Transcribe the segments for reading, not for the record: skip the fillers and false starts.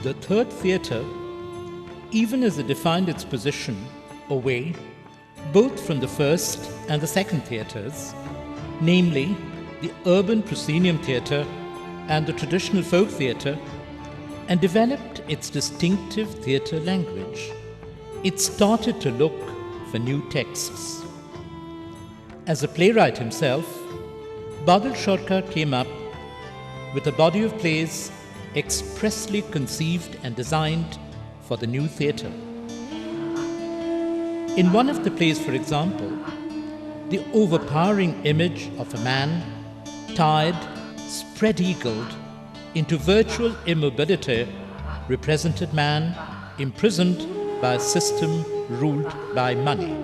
The third theatre, even as it defined its position away both from the first and the second theatres, namely the urban proscenium theatre and the traditional folk theatre, and developed its distinctive theatre language, it started to look for new texts. As a playwright himself, Badal Sarkar came up with a body of plays expressly conceived and designed for the new theatre. In one of the plays, for example, the overpowering image of a man tied, spread-eagled into virtual immobility represented man imprisoned by a system ruled by money.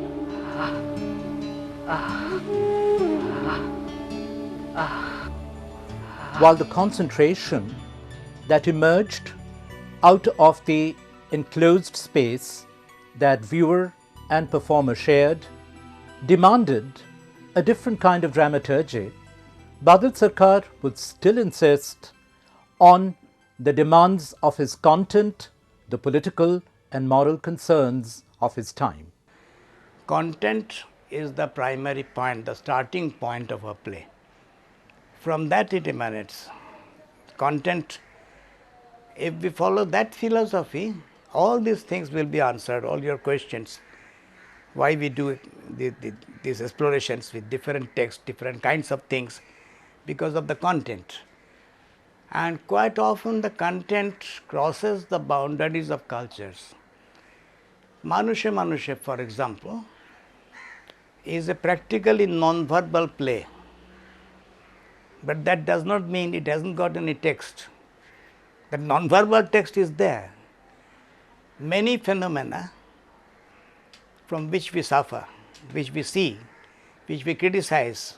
While the concentration that emerged out of the enclosed space that viewer and performer shared demanded a different kind of dramaturgy, Badal Sarkar would still insist on the demands of his content, the political and moral concerns of his time. Content is the primary point, the starting point of a play. From that it emanates. Content, if we follow that philosophy, all these things will be answered, all your questions. Why we do these explorations with different texts, different kinds of things, because of the content. And quite often the content crosses the boundaries of cultures. Manushe Manushe, for example, is a practically non-verbal play, but that does not mean it hasn't got any text. The non-verbal text is there. Many phenomena from which we suffer, which we see, which we criticize,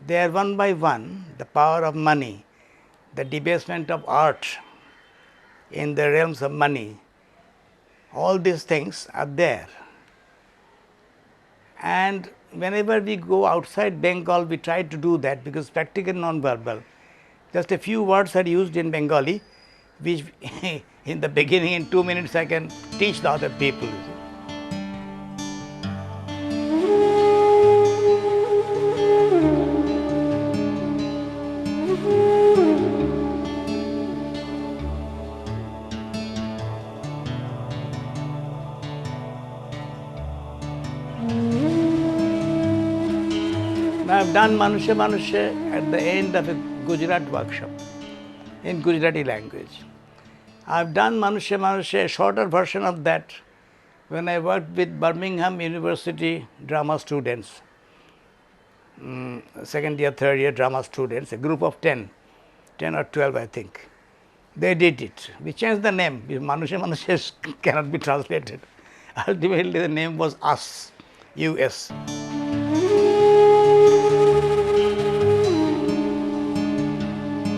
they are one by one, the power of money, the debasement of art in the realms of money, all these things are there. And whenever we go outside Bengal, we try to do that because practically non-verbal. Just a few words are used in Bengali, which in the beginning in 2 minutes I can teach the other people. I have done Manushe Manushe at the end of a Gujarat workshop in Gujarati language. I have done Manushe Manushe, a shorter version of that, when I worked with Birmingham University drama students, second year, third year drama students, a group of 10 or 12 I think. They did it. We changed the name, Manushe Manushe cannot be translated. Ultimately the name was US, US.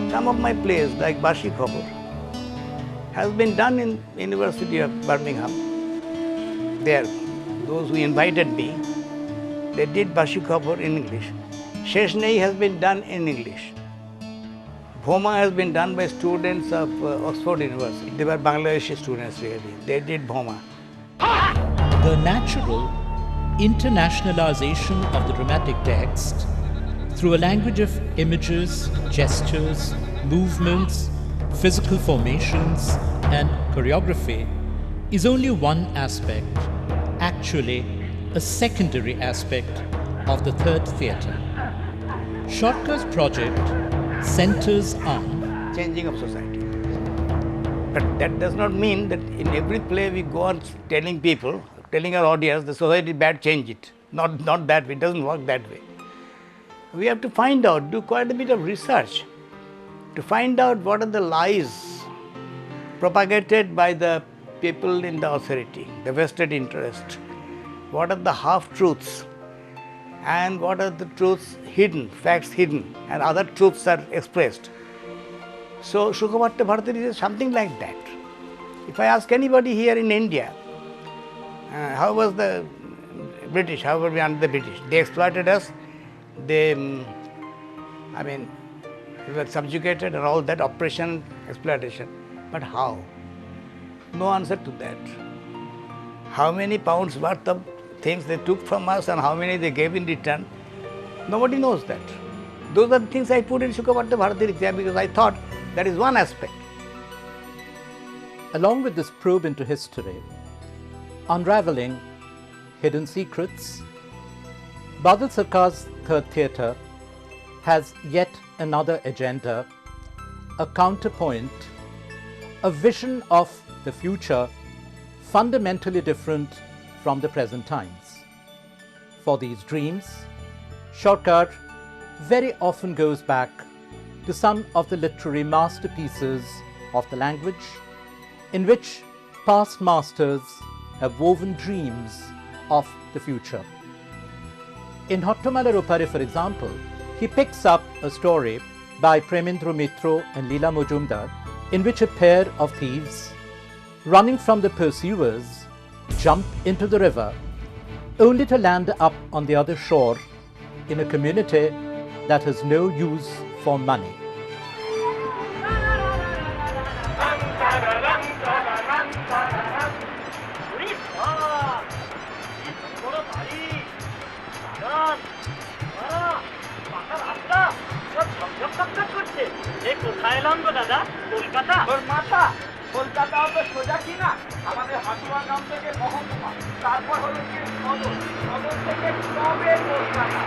Some of my plays like Bashi Khobor has been done in University of Birmingham. There, those who invited me, they did Bashi Khobor in English. Sheshnei has been done in English. Bhoma has been done by students of Oxford University. They were Bangladeshi students really. They did Bhoma. The natural internationalization of the dramatic text through a language of images, gestures, movements, physical formations, and choreography is only one aspect, actually a secondary aspect of the third theatre. Sarkar's project centers on changing of society. But that does not mean that in every play we go on telling people, telling our audience the society is bad, change it. Not that way, it doesn't work that way. We have to find out, do quite a bit of research to find out what are the lies propagated by the people in the authority, the vested interest, what are the half-truths and what are the truths hidden, facts hidden and other truths are expressed. So Shukhabhatta Bharati is something like that. If I ask anybody here in India, how was the British, how were we under the British? They exploited us, they, we were subjugated and all that oppression, exploitation. But how? No answer to that. How many pounds worth of things they took from us and how many they gave in return, nobody knows that. Those are the things I put in Shukavarta Bharati Ritya because I thought that is one aspect. Along with this probe into history, unraveling hidden secrets, Badal Sarkar's Third Theatre has yet another agenda, a counterpoint, a vision of the future fundamentally different from the present times. For these dreams, Sarkar very often goes back to some of the literary masterpieces of the language in which past masters have woven dreams of the future. In Hottomalar Opare, for example, he picks up a story by Premendra Mitro and Leela Mojumdar in which a pair of thieves running from the pursuers jump into the river only to land up on the other shore in a community that has no use for money. কলকাতাও তো সোজা কিনা আমাদের হাটুয়া গ্রাম থেকে মহকুমা তারপর হলো কি সদর সদর থেকে সবে কলকাতা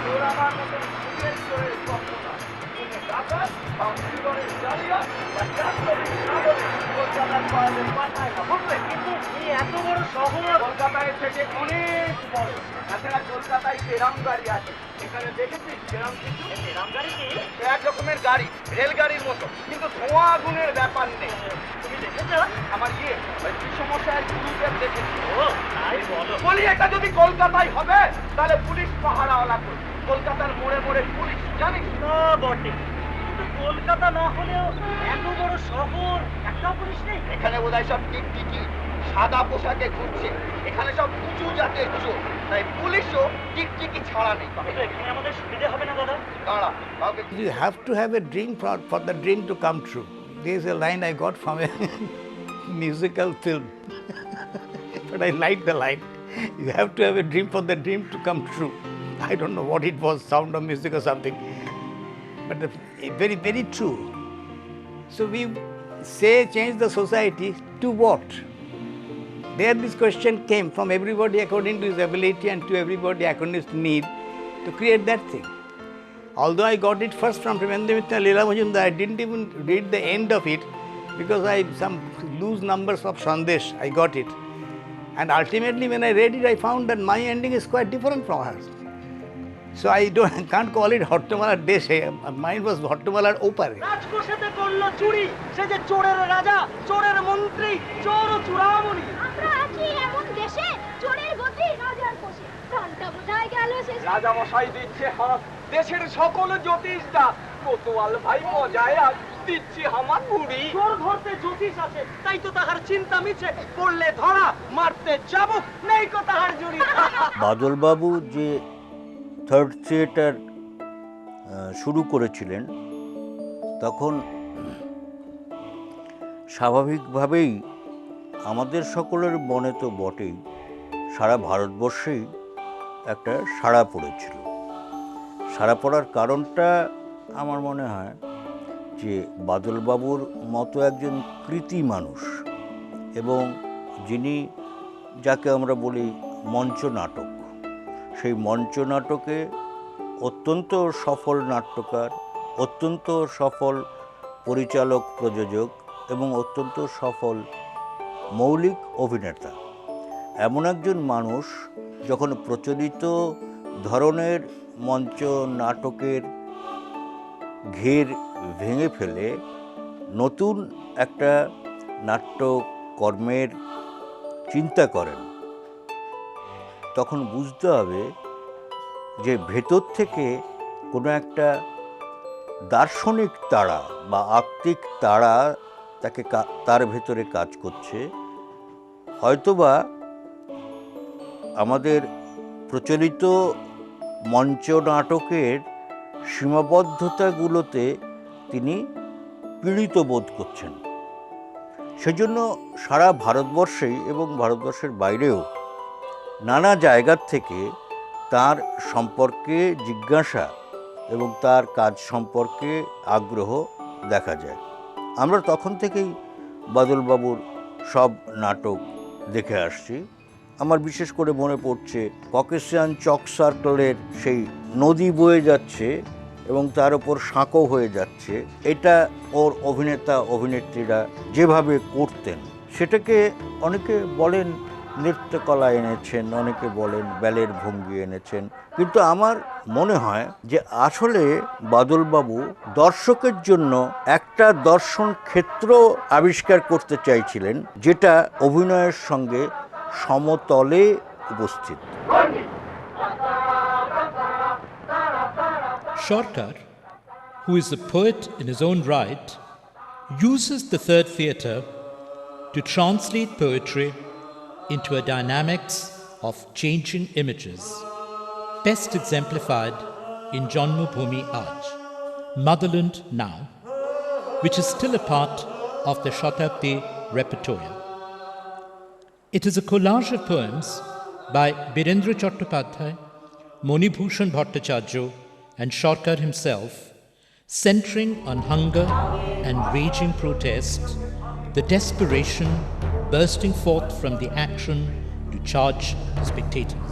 তোর আমার মতো সুখের চোরের কল্পনা তুমি ডাকাত বাউন্সিগরের জালিয়া বা চাকরের সাগরে কলকাতার পাড়াদের পাঠায় না বুঝলে কিন্তু এই এত বড় শহর কলকাতায় থেকে অনেক বড় তাছাড়া কলকাতায় তেরাম গাড়ি আছে এখানে দেখেছিস তেরাম কিছু তেরাম গাড়ি কি এক রকমের গাড়ি রেলগাড়ির মতো কিন্তু ধোঁয়া আগুনের ব্যাপার নেই তুমি দেখেছো আমার ইয়ে ওই সমস্যায় গুরুদেব দেখেছি ও তাই বলো বলি এটা যদি কলকাতায় হবে তাহলে পুলিশ পাহারাওয়ালা করবে কলকাতার মোড়ে মোড়ে পুলিশ জানিস না বটে কিন্তু কলকাতা না হলেও এত বড় শহর একটাও পুলিশ নেই এখানে বোধহয় সব টিকটিকি সাদা পোশাকে ঘুরছে এখানে সব উঁচু জাতের চোর তাই পুলিশও টিকটিকি ছাড়া নেই এখানে আমাদের সুবিধা হবে না দাদা দাঁড়া You have to have a dream for the dream to come true. There is a line I got from a musical film. But I like the line. You have to have a dream for the dream to come true. I don't know what it was, sound of music or something. But very, very true. So we say change the society to what? There this question came from everybody according to his ability and to everybody according to his need to create that thing. Although I got it first from Premendra Mitra and Leela Mojumdar, I didn't even read the end of it because some loose numbers of Sandesh, I got it. And ultimately when I read it, I found that my ending is quite different from hers. So I can't call it Hottomalar Deshe, mine was Hottomalar Opare. রাজকোষেতে করলো চুরি সে যে চোরের রাজা চোরের মন্ত্রী চোর ও চূড়ামণি আমরা আছি এমন দেশে চোরের গতি রাজার কোষে ঘন্টা বোঝায় গেল শেষ রাজা মশাই দিচ্ছে হাত দেশের সকল জ্যোতিষ দা কোতোয়াল ভাই মজায় আজ দিচ্ছি আমার বুড়ি চোর ধরতে জ্যোতিষ আছে তাই তো তাহার চিন্তা মিছে পড়লে ধরা মারতে যাব নেই কো তাহার জুড়ি বাদল বাবু যে থার্ড থিয়েটার শুরু করেছিলেন তখন স্বাভাবিকভাবেই আমাদের সকলের মনে তো বটেই সারা ভারতবর্ষেই একটা সাড়া পড়েছিল। সাড়া পড়ার কারণটা আমার মনে হয় যে বাদলবাবুর মতো একজন কৃতি মানুষ এবং যিনি যাকে আমরা বলি মঞ্চ নাটক, সেই মঞ্চ নাটকে অত্যন্ত সফল নাট্যকার, অত্যন্ত সফল পরিচালক প্রযোজক এবং অত্যন্ত সফল মৌলিক অভিনেতা এমন একজন মানুষ যখন প্রচলিত ধরনের মঞ্চ নাটকের ঘের ভেঙে ফেলে নতুন একটা নাট্যকর্মের চিন্তা করেন তখন বুঝতে হবে যে ভেতর থেকে কোনো একটা দার্শনিক তাড়া বা আত্মিক তাড়া তার ভেতরে কাজ করছে। হয়তোবা আমাদের প্রচলিত মঞ্চ নাটকের সীমাবদ্ধতাগুলোতে তিনি পীড়িত বোধ করছেন সেজন্য সারা ভারতবর্ষেই এবং ভারতবর্ষের বাইরেও নানা জায়গার থেকে তার সম্পর্কে জিজ্ঞাসা এবং তার কাজ সম্পর্কে আগ্রহ দেখা যায়। আমরা তখন থেকেই বাদলবাবুর সব নাটক দেখে আসছি। আমার বিশেষ করে মনে পড়ছে ককেশিয়ান চক সার্কেলের সেই নদী বয়ে যাচ্ছে এবং তার ওপর সাঁকো হয়ে যাচ্ছে, এটা ওর অভিনেতা অভিনেত্রীরা যেভাবে করতেন সেটাকে অনেকে বলেন নৃত্যকলা এনেছেন, অনেকে বলেন ব্যালের ভঙ্গি এনেছেন, কিন্তু আমার মনে হয় যে আসলে বাদলবাবু দর্শকের জন্য একটা দর্শন ক্ষেত্র আবিষ্কার করতে চাইছিলেন, যেটা অভিনয়ের সঙ্গে সমতলে উপস্থিত। Sarkar, who is a poet in his own right, uses the third theatre to translate poetry into a dynamics of changing images, best exemplified in Janmabhoomi Aaj, Motherland Now, which is still a part of the Shatabdi repertoire. It is a collage of poems by Birendra Chattopadhyay, Monibhushan Bhattacharya and Sarkar himself, centering on hunger and raging protest, the desperation bursting forth from the action to charge the spectators.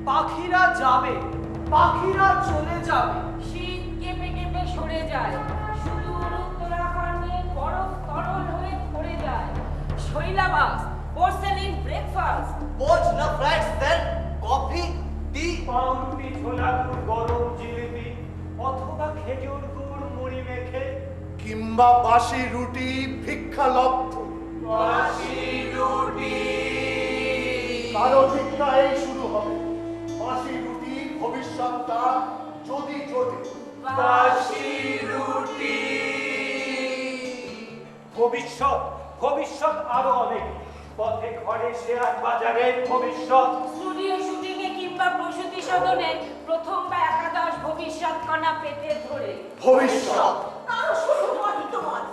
পাখিরা যাবে, পাখিরা চলে যাবে, শীত কেঁপে কেঁপে সরে যায়, শুধু উত্তরাখণ্ডে বরফ তরল হয়ে পড়ে যায়। শৈলাবাস, পোর্সেলিন ব্রেকফাস্ট, ভোজনা ফ্ল্যাটস দেন, কফি, টি, পাউরুটি, ছোলা গুড়, গরম জিলিপি অথবা খেজুর গুড় মুড়ি মেখে, কিংবা বাসি রুটি ভিক্ষালব্ধ। বাসি রুটি কারো ভিক্ষায় শুরু হবে বাসি রুটি ভবিষ্যৎটা যদি যদি বাসি রুটি ভবিষ্যৎ, ভবিষ্যৎ আরো অনেক পথে ঘরে শেয়ার বাজারে ভবিষ্যৎ, স্টুডিও শুটিংয়ে কিংবা প্রসূতি সদনে প্রথম বা একাদশ ভবিষ্যৎ কণা পেটে ধরে। ভবিষ্যৎ তারা শুধু বর্তমান,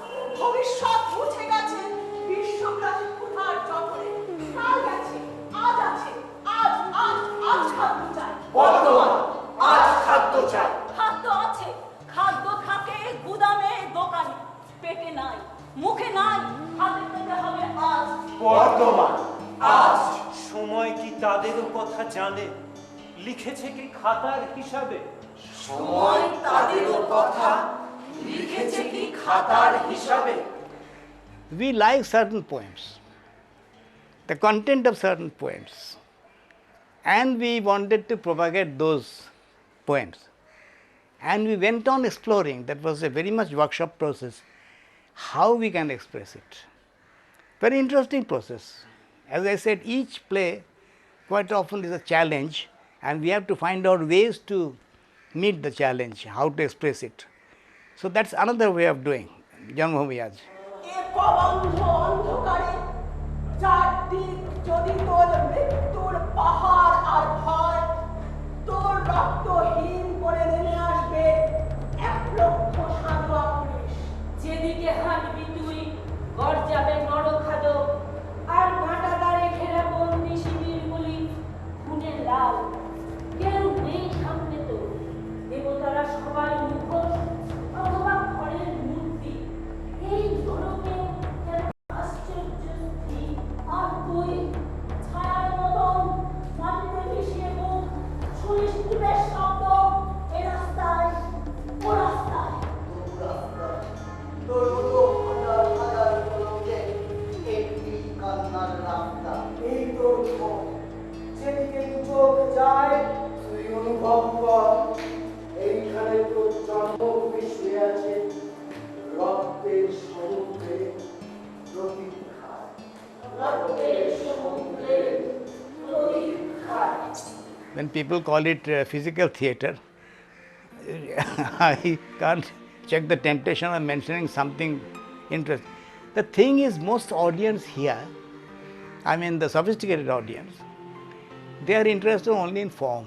ভবিষ্যৎ মুছে গেছে বিশ্বগ্রাসী ক্ষুধার চক্রে। কাল গেছে, আজ আছে, আজ আজ আজ খাদ্য চাই, বর্তমান আজ খাদ্য চাই। খাদ্য আছে, খাদ্য থাকে গুদামে দোকানে, পেটে নাই, মুখে নাই, হাতে পেতে হবে আজ। বর্তমান আজ সময় কি তাদেরও কথা জানে, লিখেছে কি খাতার হিসাবে? সময় তাদেরও কথা লিখেছে কি খাতার হিসাবে? We like certain poems, the content of certain poems, and we wanted to propagate those poems. And we went on exploring, that was a very much workshop process, how we can express it. Very interesting process. As I said, each play quite often is a challenge, and we have to find out ways to meet the challenge, how to express it. So that's another way of doing Janmabhoomi Aaj. একবন্ধ অন্ধকারে চারদিক যদি তোর মৃত্যুর পাহাড় আর ভয়, তোর রক্তহীন করে নেমে আসবে 1,00,000 সাধুয়া পুলিশ। যেদিকে হাঁটবি তুই গর্জাবে নরখাদক, আর কাঁটাতারে ঘেরা বন্দি শিবিরগুলি খুনে লাল। কেউ নেই সামনে তো, দেবতারা সবাই মুখোশ অথবা ঘরের মূর্তি। এই নরকে যেন আশ্চর্য স্থির, আর তুই ছায়ার মতন মাটিতে মিশিয়ে মুখ, শুনিস টিপের শব্দ এ রাস্তায় ও রাস্তায়। তোর মতো হাজার হাজার লোকে একটি কান্নার রাস্তা। এই তোর ঘর, যেদিকে দু চোখ যায় তুই অনুভব কর এইখানে তোর জন্মভূমি শুয়ে আছে রক্তের সমুদ্রে প্রতীক্ষায়। When people call it physical theatre, I can't check the temptation of mentioning something interesting. The thing is, most audience here, I mean the sophisticated audience, they are interested only in form.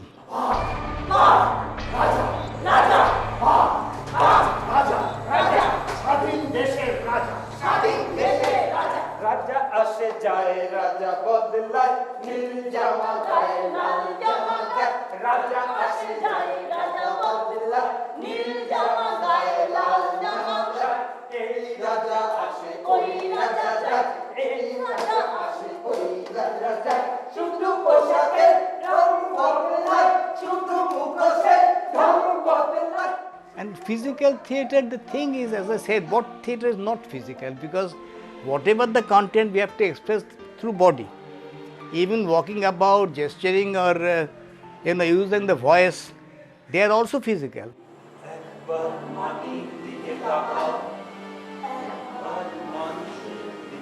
স্বাধীন দেশের রাজা, স্বাধীন দেশের রাজা, রাজা আসে যায় রাজা বদলায়, নীল জামা গায়ে লাল জামা গায়ে, রাজা আসে যায় রাজা বদলায়, নীল জামা গায়ে লাল জামা গায়ে, এই রাজা আসে ওই রাজা যায়, এই রাজা আসে ওই রাজা যায়, শুধু পোশাকের রং বদলায়, শুধু মুখোশের রং বদলায়। And physical theatre, the thing is, as I said, what theatre is not physical, because whatever the content we have to express through body, even walking about, gesturing, or using the voice, they are also physical. একবার মাটির দিকে তাকাও, একবার মানুষের দিকে।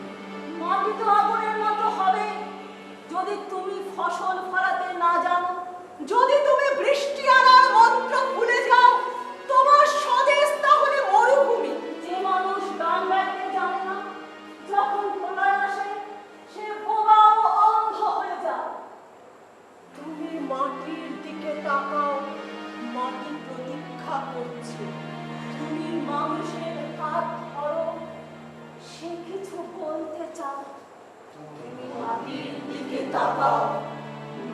মাটি তো আগুনের মতো হবে যদি তুমি ফসল ফলাতে না জানো, যদি তুমি বৃষ্টি আনার মন্ত্র ভুলে যাও, তোমার স্বদেশ তাহলে মরুভূমি। যে মানুষ গান গাইতে জানে না, যখন প্রলয় আসে সে বোবা ও অন্ধ হয়ে যায়। তুমি মাটির দিকে তাকাও, মাটি প্রতীক্ষা করছে। তুমি মানুষের হাত ধরো, সে কিছু বলতে চাও। তুমি মাটির দিকে তাকাও,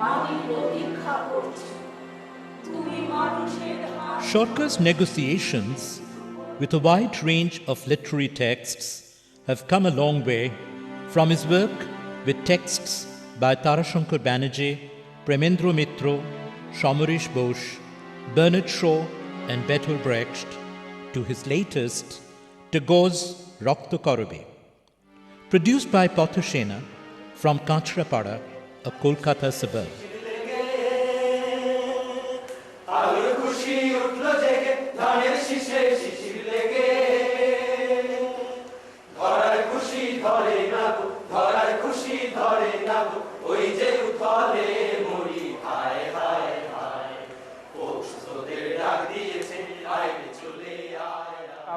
মাটি প্রতীক্ষা করছে। তুমি মানুষের হাত। Shorka's negotiations with a wide range of literary texts have come a long way from his work with texts by Tarashankar Banerjee, Premendra Mitro, Shamarish Bose, Bernard Shaw and Bertolt Brecht to his latest, Tagore's Rakto Korobe. Produced by Pothashena from Kachrapada, a Kolkata suburb.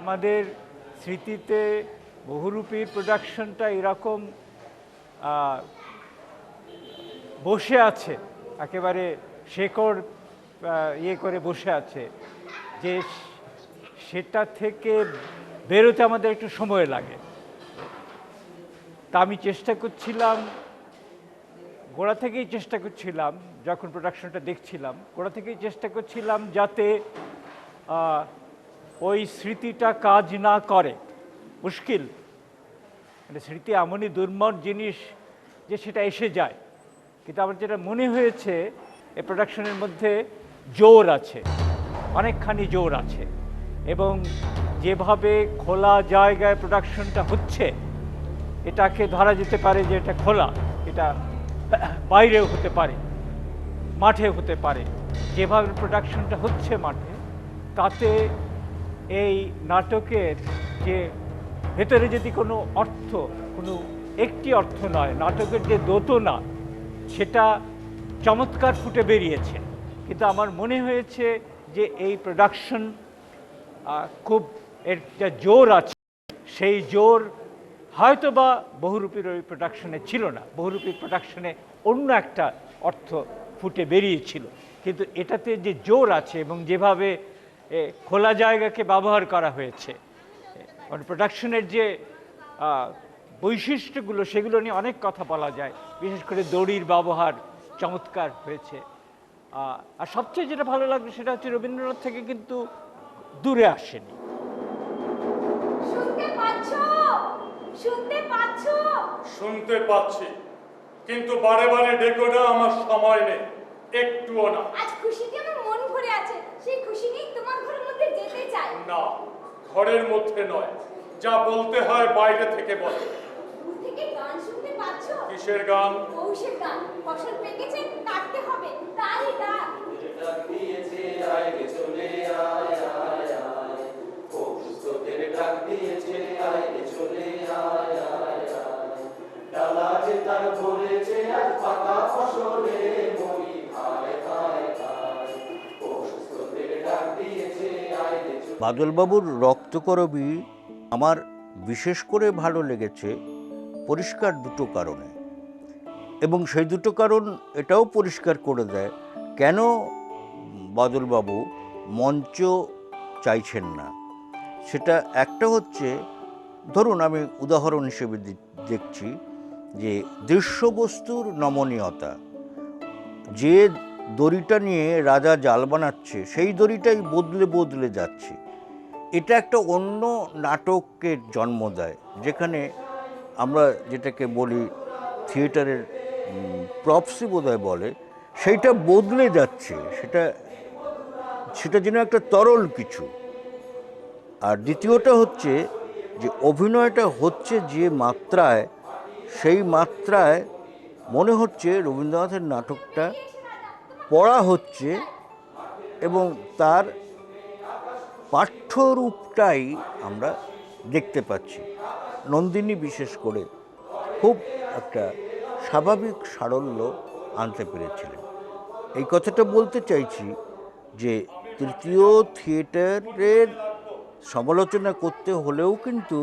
আমাদের স্মৃতিতে বহুরূপীর প্রোডাকশনটা এরকম বসে আছে, একেবারে শেকড় ইয়ে করে বসে আছে, যে সেটা থেকে বেরোতে আমাদের একটু সময় লাগে। তা আমি চেষ্টা করছিলাম, গোড়া থেকেই চেষ্টা করছিলাম, যখন প্রোডাকশনটা দেখছিলাম গোড়া থেকেই চেষ্টা করছিলাম যাতে ওই স্মৃতিটা কাজ না করে। মুশকিল, মানে স্মৃতি এমনই দুর্মর জিনিস যে সেটা এসে যায়, কিন্তু আমার যেটা মনে হয়েছে এই প্রোডাকশনের মধ্যে জোর আছে, অনেকখানি জোর আছে, এবং যেভাবে খোলা জায়গায় প্রোডাকশনটা হচ্ছে এটাকে ধরা যেতে পারে যে এটা খোলা, এটা বাইরেও হতে পারে, মাঠেও হতে পারে। যেভাবে প্রোডাকশনটা হচ্ছে মাঠে, তাতে এই নাটকের যে ভেতরে যদি কোনো অর্থ, কোনো একটি অর্থ নয়, নাটকের যে দোতনা সেটা চমৎকার ফুটে বেরিয়েছে। কিন্তু আমার মনে হয়েছে যে এই প্রোডাকশন খুব এর যা জোর আছে, সেই জোর হয়তোবা বহুরূপীর ওই প্রোডাকশনে ছিল না। বহুরূপীর প্রোডাকশনে অন্য একটা অর্থ ফুটে বেরিয়েছিল, কিন্তু এটাতে যে জোর আছে এবং যেভাবে খোলা জায়গাকে ব্যবহার করা হয়েছে, মানে প্রোডাকশনের যে বৈশিষ্ট্যগুলো সেগুলো নিয়ে অনেক কথা বলা যায়। বিশেষ করে দড়ির ব্যবহার চমৎকার হয়েছে। আর সবচেয়ে যেটা ভালো লাগলো সেটা হচ্ছে রবীন্দ্রনাথ থেকে কিন্তু দূরে আসেনি। শুনতে পাচ্ছো? শুনতে পাচ্ছো? শুনতে পাচ্ছি, কিন্তু বারে বারে ডেকো না, আমার সময় নেই, একটুও না। আজ খুশিতে আমার মন ভরে আছে, সেই খুশি নিয়ে তোমার ঘরের মধ্যে যেতে চাই। না, ঘরের মধ্যে নয়, যা বলতে হয় বাইরে থেকে বলো। দূর থেকে গান শুনতে পাচ্ছো? কিসের গান? পৌষের গান। ফসল পেকেছে, কাটতে হবে, তাই ডাক। ডাক দিয়েছে আয় রে চলে আয় আয় আয়, পৌষ তোদের ডাক দিয়েছে আয় রে চলে আয় আয় আয়, ডালা যে তার ভরেছে আজ পাকা ফসলে মই খায় খায় খায়, পৌষ তোদের ডাক দিয়েছে আয় রে চলে। বাদলবাবুর রক্তকরবী আমার বিশেষ করে ভালো লেগেছে পরিষ্কার দুটো কারণে, এবং সেই দুটো কারণ এটাও পরিষ্কার করে দেয় কেন বাদলবাবু মঞ্চ চাইছেন না। সেটা একটা হচ্ছে, ধরুন আমি উদাহরণ হিসেবে দেখছি যে দৃশ্যবস্তুর নমনীয়তা, যে দড়িটা নিয়ে রাজা জাল বানাচ্ছে সেই দড়িটাই বদলে বদলে যাচ্ছে, এটা একটা অন্য নাটকের জন্ম দেয়, যেখানে আমরা যেটাকে বলি থিয়েটারের প্রপসি বোধহয় বলে, সেইটা বদলে যাচ্ছে, সেটা যেন একটা তরল কিছু। আর দ্বিতীয়টা হচ্ছে যে অভিনয়টা হচ্ছে যে মাত্রায়, সেই মাত্রায় মনে হচ্ছে রবীন্দ্রনাথের নাটকটা পড়া হচ্ছে এবং তার পাঠ্যরূপটাই আমরা দেখতে পাচ্ছি। নন্দিনী বিশেষ করে খুব একটা স্বাভাবিক সারল্য আনতে পেরেছিলেন। এই কথাটা বলতে চাইছি যে তৃতীয় থিয়েটারের সমালোচনা করতে হলেও কিন্তু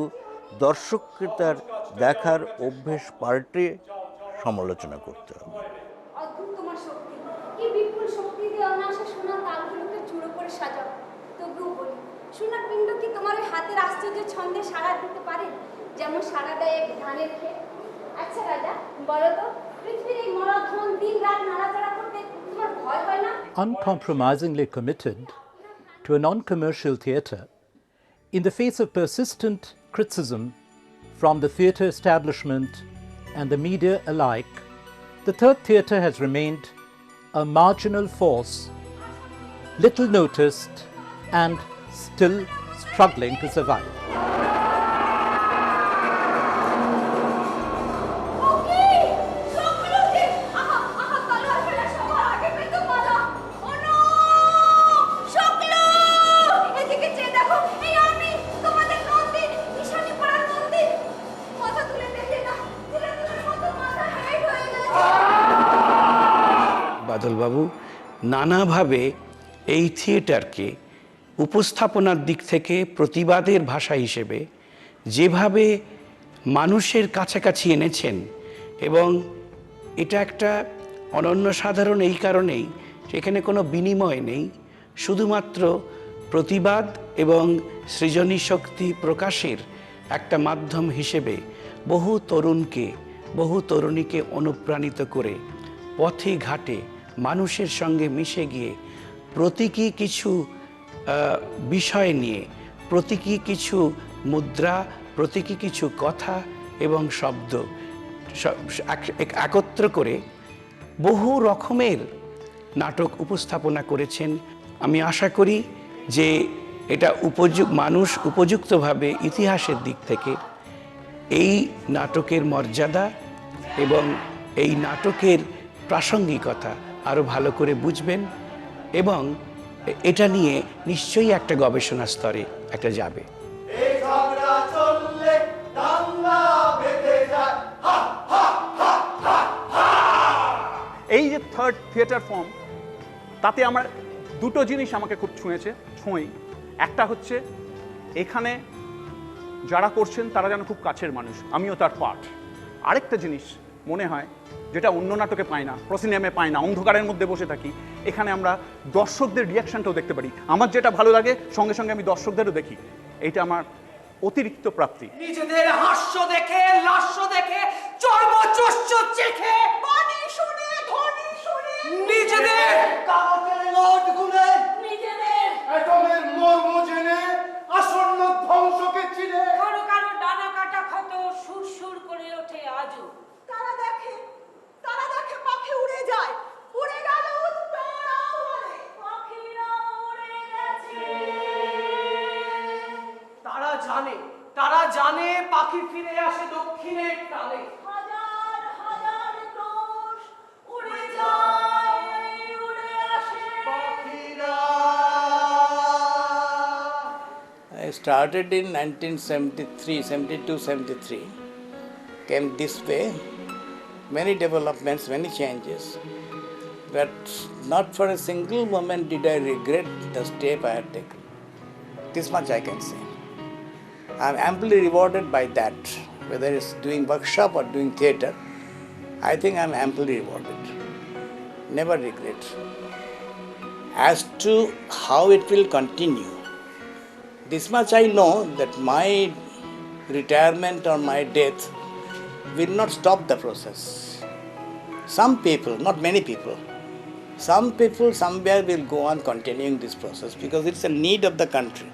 দর্শককে তার দেখার অভ্যেস পাল্টে সমালোচনা করতে হবে। অদ্ভুত তোমার শক্তি, কি বিপুল শক্তি দিয়ে অনায়াসে সোনার তালগুলোকে চূড়ো করে সাজাও। তবুও বলি, সোনার পিণ্ড কি তোমার ওই হাতের আশ্চর্য ছন্দে সাড়া দিতে পারে, যেমন সাড়া দেয় এক ধানের ক্ষেত? আচ্ছা রাজা, বলো তো, পৃথিবীর এই মরাধন দিন রাত নাড়াচাড়া করতে তোমার ভয় হয় না? Uncompromisingly committed to a non-commercial theatre in the face of persistent criticism from the theatre establishment and the media alike, the Third Theatre has remained a marginal force, little noticed and still struggling to survive. বাদলবাবু নানাভাবে এই থিয়েটারকে উপস্থাপনার দিক থেকে প্রতিবাদের ভাষা হিসেবে যেভাবে মানুষের কাছাকাছি এনেছেন, এবং এটা একটা অনন্য সাধারণ এই কারণেই এখানে কোনো বিনিময় নেই, শুধুমাত্র প্রতিবাদ এবং সৃজনী শক্তি প্রকাশের একটা মাধ্যম হিসেবে বহু তরুণকে, বহু তরুণীকে অনুপ্রাণিত করে পথে ঘাটে মানুষের সঙ্গে মিশে গিয়ে প্রতীকী কিছু বিষয় নিয়ে, প্রতীকী কিছু মুদ্রা, প্রতীকী কিছু কথা এবং শব্দ একত্র করে বহু রকমের নাটক উপস্থাপনা করেছেন। আমি আশা করি যে এটা মানুষ উপযুক্তভাবে ইতিহাসের দিক থেকে এই নাটকের মর্যাদা এবং এই নাটকের প্রাসঙ্গিকতা আরও ভালো করে বুঝবেন, এবং এটা নিয়ে নিশ্চয়ই একটা গবেষণা স্তরে একটা যাবে। এই যে থার্ড থিয়েটার ফর্ম, তাতে আমার দুটো জিনিস আমাকে খুব ছুঁই। একটা হচ্ছে এখানে যারা করছেন তারা যেন খুব কাছের মানুষ, আমিও তার পার্ট। আরেকটা জিনিস মনে হয় যেটা অন্য নাটকে পাই না, প্রসিনেমে পাই না, অন্ধকারের মধ্যে বসে থাকি, এখানে আমরা দর্শকদের রিয়াকশনটাও দেখতে পারি। আমার যেটা ভালো লাগে সঙ্গে সঙ্গে আমি দর্শকদেরও দেখি, এইটা আমার অতিরিক্ত প্রাপ্তি। নিজেদের হাস্য দেখে, লাস্য দেখে, চর্বচস্য চেখে, বাণী শুনে, ধ্বনি শুনে, নিজেদের কাগজের নোট গুনে, নিজেদের অ্যাটমের মর্ম জেনে, আসন্ন ধ্বংসকে চিনে, কারো কারো ডানা কাটা ক্ষত সুরসুর করে ওঠে আজও। তারা দেখে পাখি উড়ে যায়, উড়ে গেল উত্তর আহ্বানে, পাখিরা উড়ে গেছে। তারা জানে পাখি ফিরে আসে দক্ষিণের টানে। হাজার হাজার দোষ উড়ে যায়, উড়ে আসে পাখিরা। I started in 1973, 72, 73. Came this way. Many developments, many changes. But not for a single moment did I regret the step I had taken. This much I can say. I'm amply rewarded by that. Whether it's doing workshop or doing theatre, I think I'm amply rewarded. Never regret. As to how it will continue, this much I know, that my retirement or my death will not stop the process. Some people, not many people, some people somewhere will go on continuing this process because it's a need of the country.